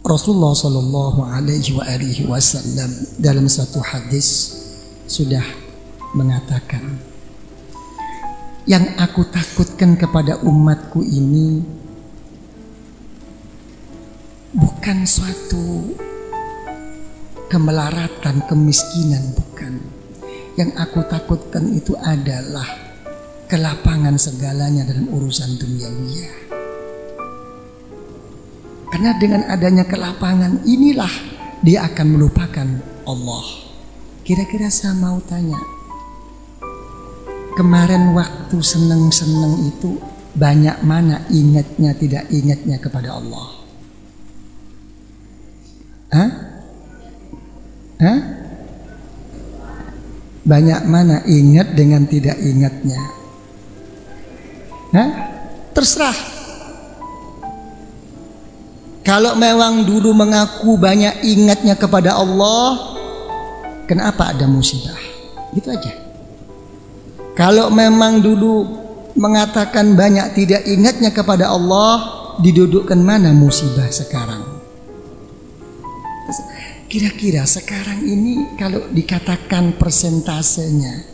Rasulullah Shallallahu Alaihi Wasallam dalam satu hadis sudah mengatakan, yang aku takutkan kepada umatku ini bukan suatu kemelaratan, kemiskinan, bukan. Yang aku takutkan itu adalah kelapangan segalanya dalam urusan duniawi. Karena dengan adanya kelapangan inilah dia akan melupakan Allah. Kira-kira saya mau tanya, kemarin waktu seneng-seneng itu banyak mana ingatnya, tidak ingatnya kepada Allah? Hah? Hah? Banyak mana ingat dengan tidak ingatnya? Hah? Terserah. Kalau memang dulu mengaku banyak ingatnya kepada Allah, kenapa ada musibah? Gitu aja. Kalau memang dulu mengatakan banyak tidak ingatnya kepada Allah, didudukkan mana musibah sekarang? Kira-kira sekarang ini kalau dikatakan persentasenya,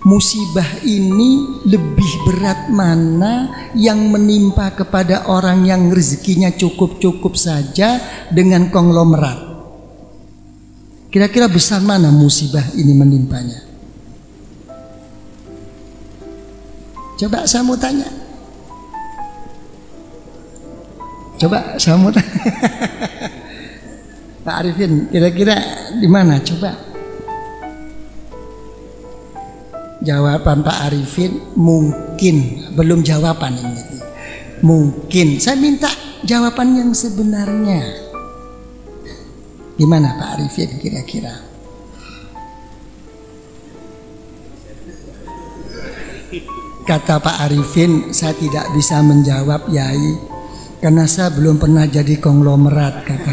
musibah ini lebih berat mana yang menimpa kepada orang yang rezekinya cukup-cukup saja dengan konglomerat? Kira-kira besar mana musibah ini menimpanya? Coba saya mau tanya. Coba saya mau tanya. Pak Arifin, kira-kira di mana? Coba. Jawaban Pak Arifin mungkin belum jawaban ini. Mungkin saya minta jawaban yang sebenarnya. Gimana Pak Arifin kira-kira? Kata Pak Arifin, saya tidak bisa menjawab Yai karena saya belum pernah jadi konglomerat, kata.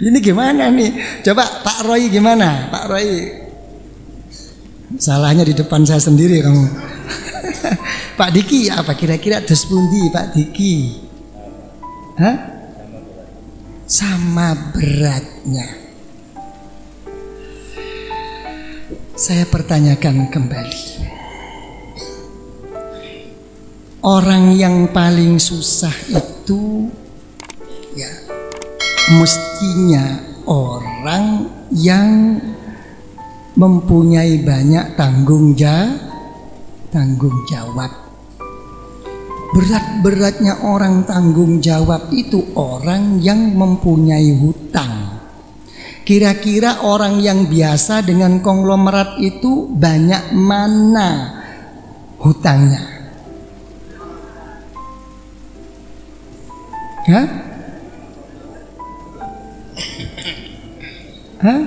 Ini gimana nih? Coba Pak Roy gimana? Pak Roy, salahnya di depan saya sendiri kamu. Pak Diki apa kira-kira terus pundi Pak Diki? Hah? Sama beratnya. Saya pertanyakan kembali. Orang yang paling susah itu ya mestinya orang yang mempunyai banyak tanggung jawab. Berat-beratnya orang tanggung jawab itu orang yang mempunyai hutang. Kira-kira orang yang biasa dengan konglomerat itu banyak mana hutangnya? Hah? Hah?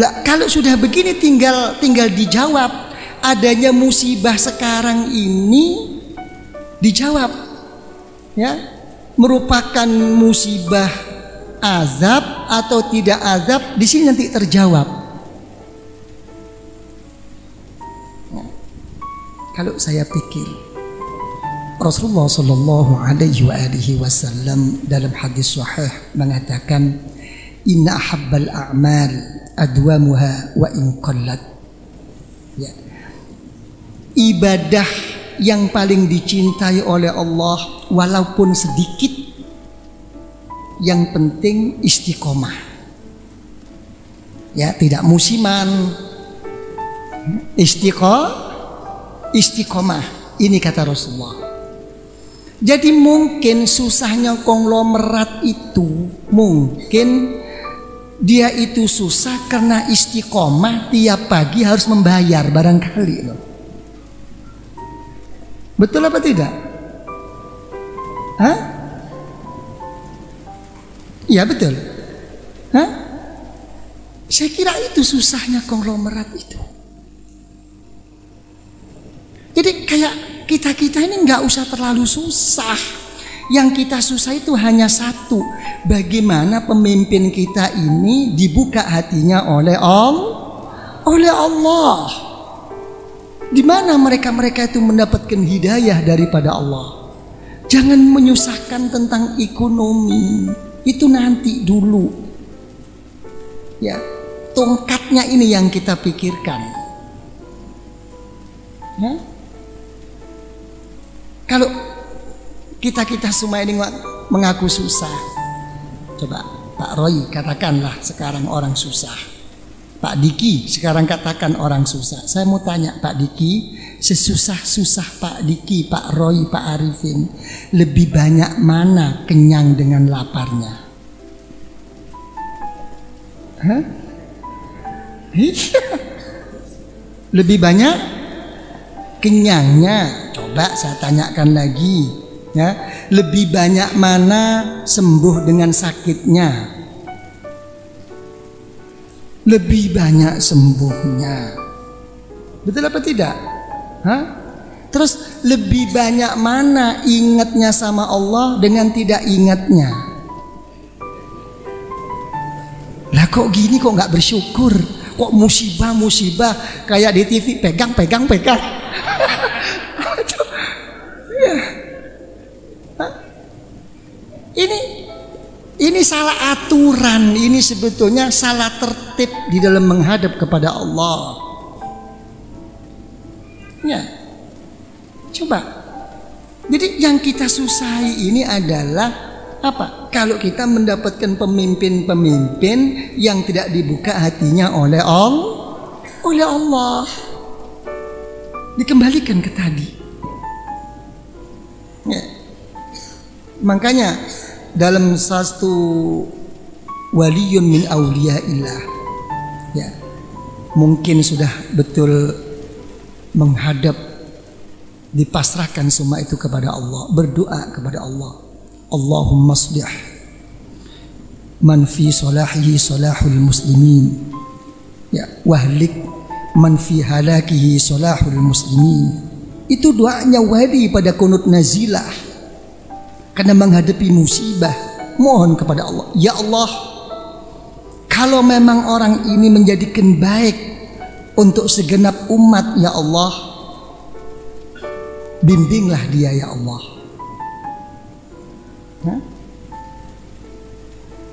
Lah, kalau sudah begini tinggal dijawab. Adanya musibah sekarang ini dijawab, ya, merupakan musibah azab atau tidak azab, di sini nanti terjawab. Nah, kalau saya pikir Rasulullah Shallallahu Alaihi Wasallam dalam hadis sahih mengatakan, Inna ahabbal a'mal adwamuha wa in qallat. Ya. Ibadah yang paling dicintai oleh Allah walaupun sedikit, yang penting istiqomah. Ya, tidak musiman. Istiqomah. Ini kata Rasulullah. Jadi mungkin susahnya konglomerat itu, mungkin dia itu susah karena istiqomah tiap pagi harus membayar barangkali loh. Betul apa tidak? Hah? Iya betul. Hah? Saya kira itu susahnya konglomerat itu. Jadi kayak kita ini nggak usah terlalu susah. Yang kita susah itu hanya satu, bagaimana pemimpin kita ini dibuka hatinya oleh Allah. Di mana mereka itu mendapat mendapatkan hidayah daripada Allah. Jangan menyusahkan tentang ekonomi, itu nanti dulu. Ya, tongkatnya ini yang kita pikirkan. Ya? Kalau kita semua ini mengaku susah, coba Pak Roy katakanlah sekarang orang susah, Pak Diki sekarang katakan orang susah. Saya mau tanya Pak Diki, sesusah-susah Pak Diki, Pak Roy, Pak Arifin, lebih banyak mana kenyang dengan laparnya? Hah? Lebih banyak kenyangnya. Coba saya tanyakan lagi, ya, lebih banyak mana sembuh dengan sakitnya? Lebih banyak sembuhnya. Betul apa tidak? Hah? Terus lebih banyak mana ingatnya sama Allah dengan tidak ingatnya? Lah kok gini, kok nggak bersyukur? Kok musibah kayak di TV, pegang. Ini salah aturan, ini sebetulnya salah tertib di dalam menghadap kepada Allah. Ya, coba. Jadi yang kita susahi ini adalah apa? Kalau kita mendapatkan pemimpin-pemimpin yang tidak dibuka hatinya oleh Allah, dikembalikan ke tadi. Ya. Makanya dalam satu waliyun min auliyaillah, ya, mungkin sudah betul menghadap, dipasrahkan semua itu kepada Allah, berdoa kepada Allah. Allahumma aslih man fi salahihi salahul muslimin, ya, wahlik man fi halakihi salahul muslimin. Itu doanya wali pada kunut nazilah. Karena menghadapi musibah, mohon kepada Allah, ya Allah, kalau memang orang ini menjadikan baik untuk segenap umat, ya Allah, bimbinglah dia, ya Allah. Hah?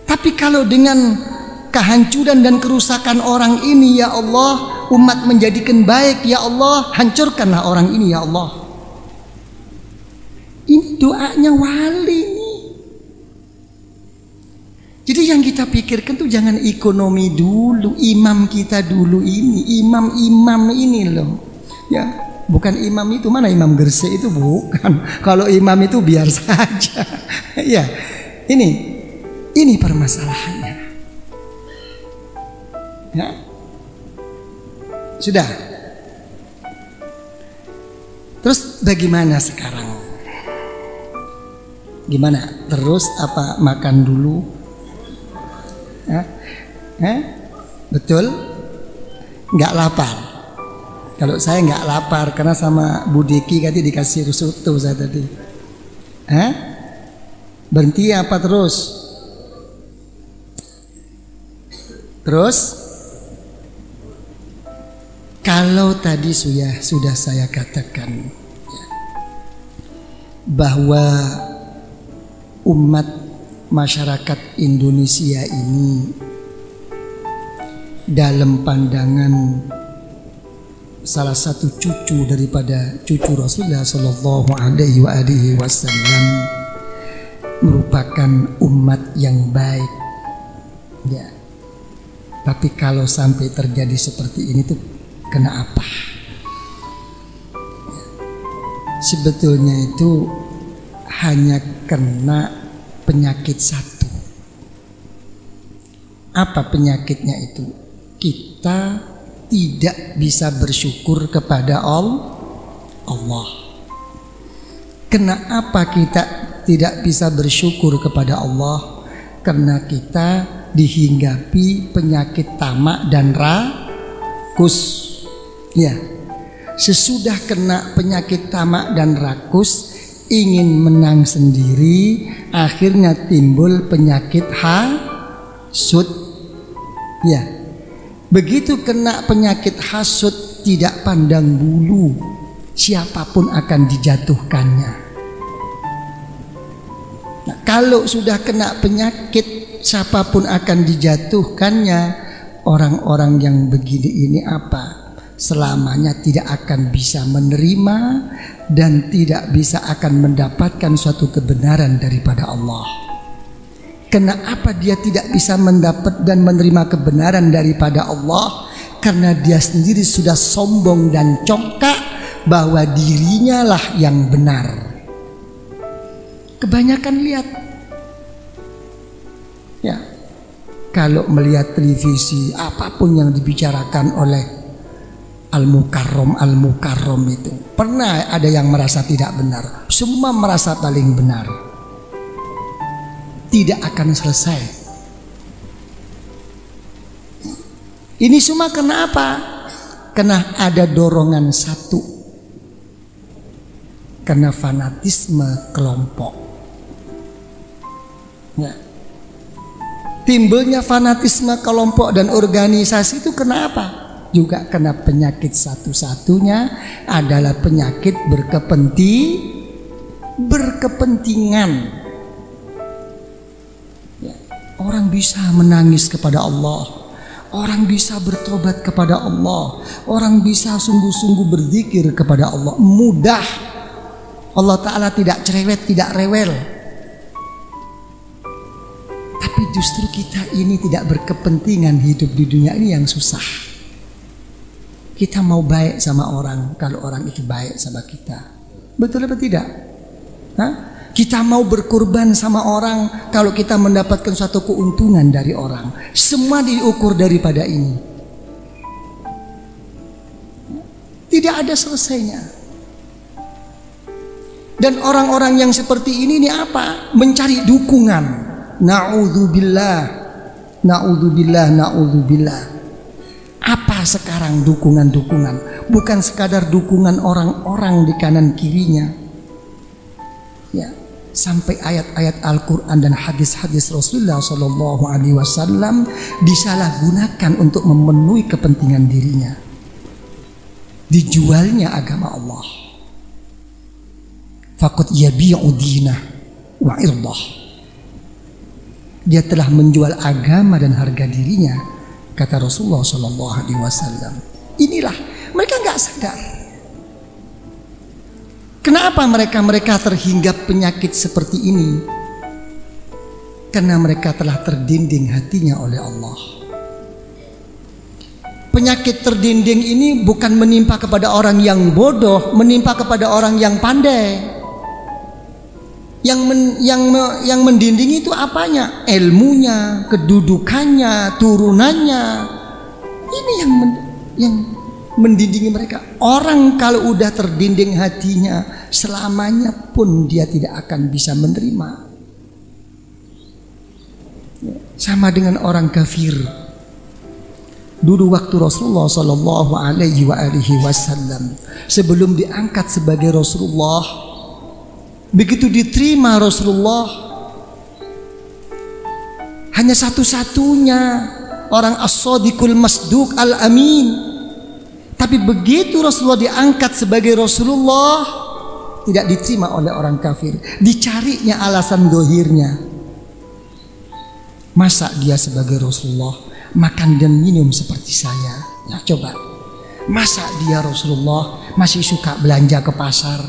Tapi kalau dengan kehancuran dan kerusakan orang ini, ya Allah, umat menjadikan baik, ya Allah, hancurkanlah orang ini, ya Allah. Ini doanya wali nih. Jadi yang kita pikirkan tuh jangan ekonomi dulu, imam kita dulu ini, imam ini loh. Ya, bukan imam itu, mana imam Gresik itu, bukan. Kalau imam itu biar saja. Ya, ini permasalahannya. Ya. Sudah. Terus bagaimana sekarang? Gimana? Terus apa makan dulu? Betul? Nggak lapar? Kalau saya nggak lapar karena sama Bu Diki tadi dikasih soto saya tadi. Berhenti apa terus? Terus? Kalau tadi sudah saya katakan, ya, bahwa umat masyarakat Indonesia ini dalam pandangan salah satu cucu daripada cucu Rasulullah Shallallahu Alaihi Wasallam merupakan umat yang baik, ya. Tapi kalau sampai terjadi seperti ini tuh kena apa? Ya. Sebetulnya itu hanya kena penyakit satu. Apa penyakitnya itu? Kita tidak bisa bersyukur kepada Allah. Kenapa kita tidak bisa bersyukur kepada Allah? Karena kita dihinggapi penyakit tamak dan rakus. Ya, sesudah kena penyakit tamak dan rakus, ingin menang sendiri, akhirnya timbul penyakit hasud. Ya, begitu kena penyakit hasud, tidak pandang bulu, siapapun akan dijatuhkannya. Nah, kalau sudah kena penyakit, siapapun akan dijatuhkannya. Orang-orang yang begini ini apa? Selamanya tidak akan bisa menerima dan tidak bisa akan mendapatkan suatu kebenaran daripada Allah. Kenapa dia tidak bisa mendapat dan menerima kebenaran daripada Allah? Karena dia sendiri sudah sombong dan congkak bahwa dirinya lah yang benar. Kebanyakan lihat, ya, kalau melihat televisi, apapun yang dibicarakan oleh Al-Mukarram itu, pernah ada yang merasa tidak benar. Semua merasa paling benar. Tidak akan selesai. Ini semua kenapa? Karena ada dorongan satu. Karena fanatisme kelompok. Ya. Timbulnya fanatisme kelompok dan organisasi itu kenapa? Juga karena penyakit satu-satunya adalah penyakit berkepentingan. Ya. Orang bisa menangis kepada Allah, orang bisa bertobat kepada Allah, orang bisa sungguh-sungguh berzikir kepada Allah. Mudah. Allah Ta'ala tidak cerewet, tidak rewel. Tapi justru kita ini tidak berkepentingan hidup di dunia ini yang susah. Kita mau baik sama orang kalau orang itu baik sama kita. Betul apa tidak? Hah? Kita mau berkorban sama orang kalau kita mendapatkan suatu keuntungan dari orang. Semua diukur daripada ini. Tidak ada selesainya. Dan orang-orang yang seperti ini apa? Mencari dukungan. Na'udzubillah. Na'udzubillah, na'udzubillah. Apa sekarang dukungan-dukungan? Bukan sekadar dukungan orang-orang di kanan kirinya. Ya, sampai ayat-ayat Al-Quran dan hadis-hadis Rasulullah SAW disalahgunakan untuk memenuhi kepentingan dirinya. Dijualnya agama Allah. Faqad yabi'u dinah wa irdah. Dia telah menjual agama dan harga dirinya, kata Rasulullah SAW. Inilah mereka nggak sadar. Kenapa mereka terhinggap penyakit seperti ini? Karena mereka telah terdinding hatinya oleh Allah. Penyakit terdinding ini bukan menimpa kepada orang yang bodoh, menimpa kepada orang yang pandai. Yang mendinding itu apanya? Ilmunya, kedudukannya, turunannya. Ini yang mendindingi mereka. Orang kalau udah terdinding hatinya, selamanya pun dia tidak akan bisa menerima. Sama dengan orang kafir. Dulu waktu Rasulullah SAW sebelum diangkat sebagai Rasulullah, begitu diterima Rasulullah, hanya satu-satunya orang as-sadiqul masduq al-amin. Tapi begitu Rasulullah diangkat sebagai Rasulullah, tidak diterima oleh orang kafir. Dicarinya alasan dohirnya. Masa dia sebagai Rasulullah makan dan minum seperti saya? Nah, coba. Masa dia Rasulullah masih suka belanja ke pasar?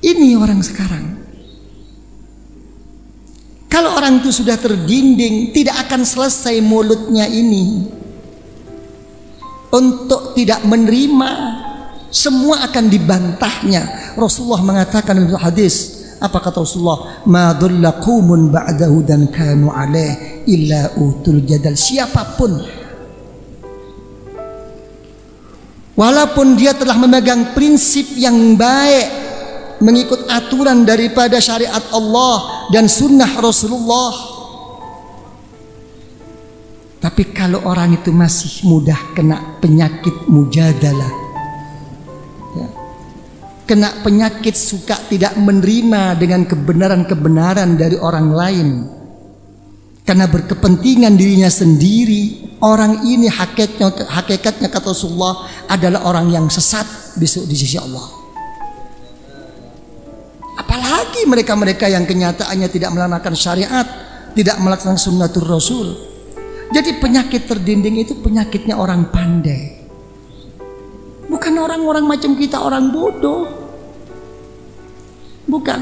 Ini orang sekarang. Kalau orang itu sudah terdinding, tidak akan selesai mulutnya ini untuk tidak menerima. Semua akan dibantahnya. Rasulullah mengatakan dalam hadis, apa kata Rasulullah? Ma dhalla qaumun ba'dahu dan kanu alaih illa utul jadal. Siapapun, walaupun dia telah memegang prinsip yang baik, mengikut aturan daripada syariat Allah dan sunnah Rasulullah, tapi kalau orang itu masih mudah kena penyakit mujadalah, ya, kena penyakit suka tidak menerima dengan kebenaran-kebenaran dari orang lain, karena berkepentingan dirinya sendiri, orang ini hakikatnya kata Rasulullah adalah orang yang sesat besok di sisi Allah. Apalagi mereka-mereka yang kenyataannya tidak melaksanakan syariat, tidak melaksanakan sunnatul Rasul. Jadi penyakit terdinding itu penyakitnya orang pandai, bukan orang-orang macam kita, orang bodoh. Bukan.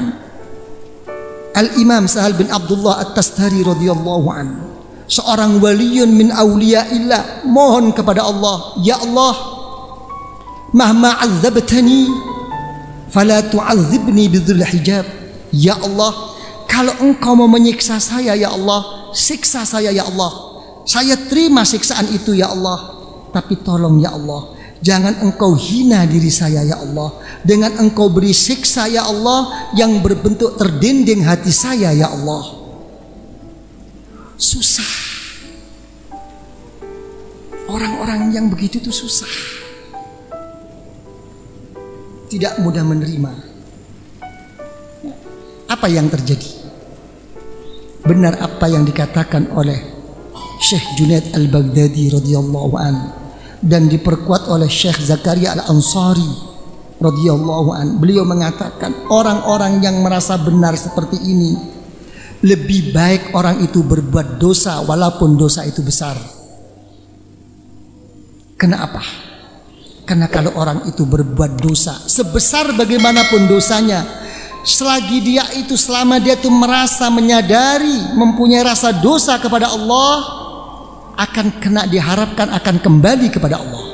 Al-Imam Sahal bin Abdullah At-Tastari radhiyallahu anhu, seorang waliyun min awliyaillah, mohon kepada Allah, ya Allah, mahma 'adzabtani fala tu'adzibni bidzul hijab. Ya Allah, kalau engkau mau menyiksa saya ya Allah, siksa saya ya Allah. Saya terima siksaan itu ya Allah, tapi tolong ya Allah, jangan engkau hina diri saya ya Allah, dengan engkau beri siksa ya Allah yang berbentuk terdinding hati saya ya Allah. Susah. Orang-orang yang begitu itu susah, tidak mudah menerima. Apa yang terjadi? Benar apa yang dikatakan oleh Syekh Junaid Al-Baghdadi radhiyallahu anhu dan diperkuat oleh Syekh Zakaria Al-Ansari radhiyallahu an. Beliau mengatakan orang-orang yang merasa benar seperti ini, lebih baik orang itu berbuat dosa walaupun dosa itu besar. Kenapa? Karena kalau orang itu berbuat dosa sebesar bagaimanapun dosanya, selama dia itu merasa menyadari mempunyai rasa dosa kepada Allah, akan kena diharapkan akan kembali kepada Allah.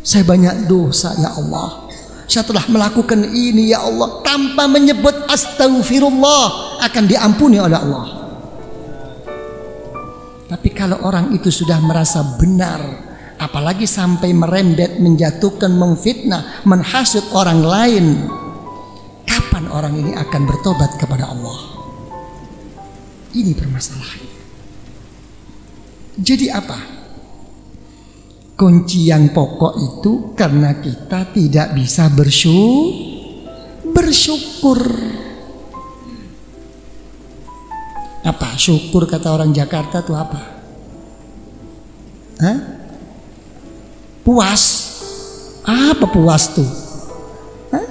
Saya banyak dosa ya Allah, saya telah melakukan ini ya Allah, tanpa menyebut astaghfirullah akan diampuni oleh Allah. Tapi kalau orang itu sudah merasa benar, apalagi sampai merembet, menjatuhkan, memfitnah, menghasut orang lain, kapan orang ini akan bertobat kepada Allah? Ini permasalahan. Jadi apa? Kunci yang pokok itu karena kita tidak bisa bersyukur. Apa? Syukur kata orang Jakarta itu apa? Hah? Puas. Apa puas tuh? Hah?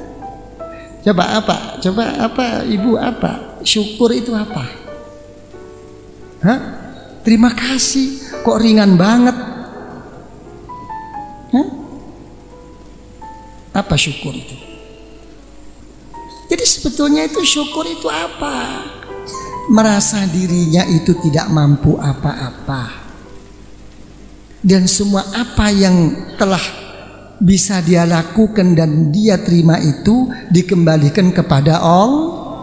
Coba apa? Coba apa? Ibu apa? Syukur itu apa? Hah? Terima kasih, kok ringan banget. Hah? Apa syukur itu? Jadi sebetulnya itu syukur itu apa? Merasa dirinya itu tidak mampu apa-apa, dan semua apa yang telah bisa dia lakukan dan dia terima itu dikembalikan kepada Allah.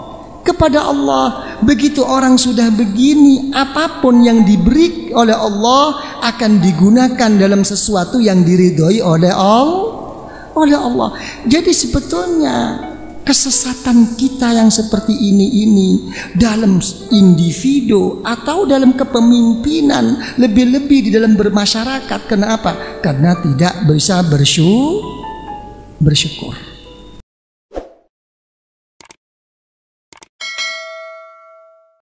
Begitu orang sudah begini, apapun yang diberi oleh Allah akan digunakan dalam sesuatu yang diridhoi oleh Allah. Jadi sebetulnya kesesatan kita yang seperti ini dalam individu atau dalam kepemimpinan, lebih-lebih di dalam bermasyarakat. Kenapa? Karena tidak bisa bersyukur.